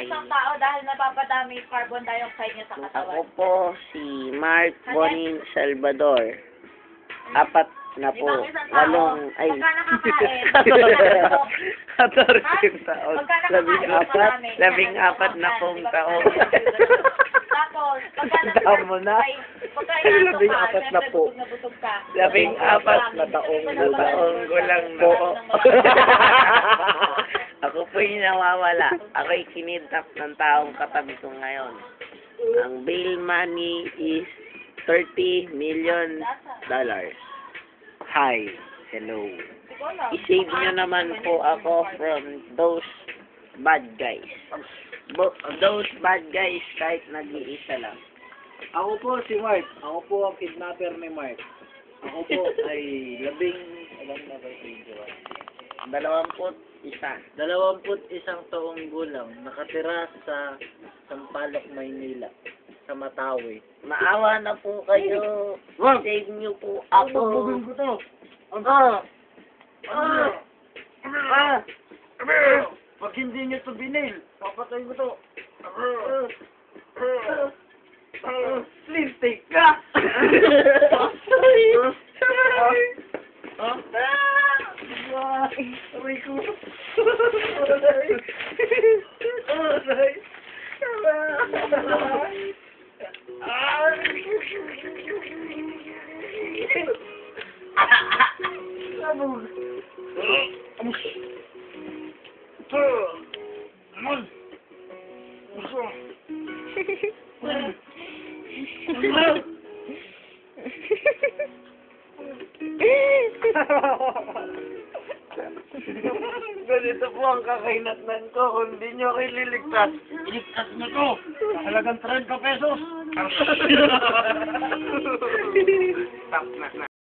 ng isang tao dahil napapadami yung carbon dioxide niya sa katawan? Ako po si Mark Bonin Salvador. 4 na po. Ibang isang tao, pagka nakakain, 14 taon. pagka nakakain, 14 na pong taon. Tapos, pagka Tandaan mo na. pagka inaantok ka, 14 na syempre po. busog na busog ka. 14 na taong ko lang na po. Ako po yung nawawala. Ako'y kinidnap ng taong katabi ko ngayon. Ang bail money is $30 million. Hi. Hello. I-save nyo naman po ako from those bad guys. Those bad guys kahit nag-iisa lang. Ako po si Mark. Ako po ang kidnapper ni Mark. Ako po ay 21. 21 taong gulang. Nakatira sa Sampaloc, Maynila. Sa Matawi. Maawa na po kayo. Save nyo po ako. ko to. Pag hindi nyo to binil, papatay ko to. Slim steak ka! Aray ko. Ganito po ang kakainatnan ko. Kung hindi nyo ako ililigtas, iligtas nyo to. Halagang 30 pesos. Stop na.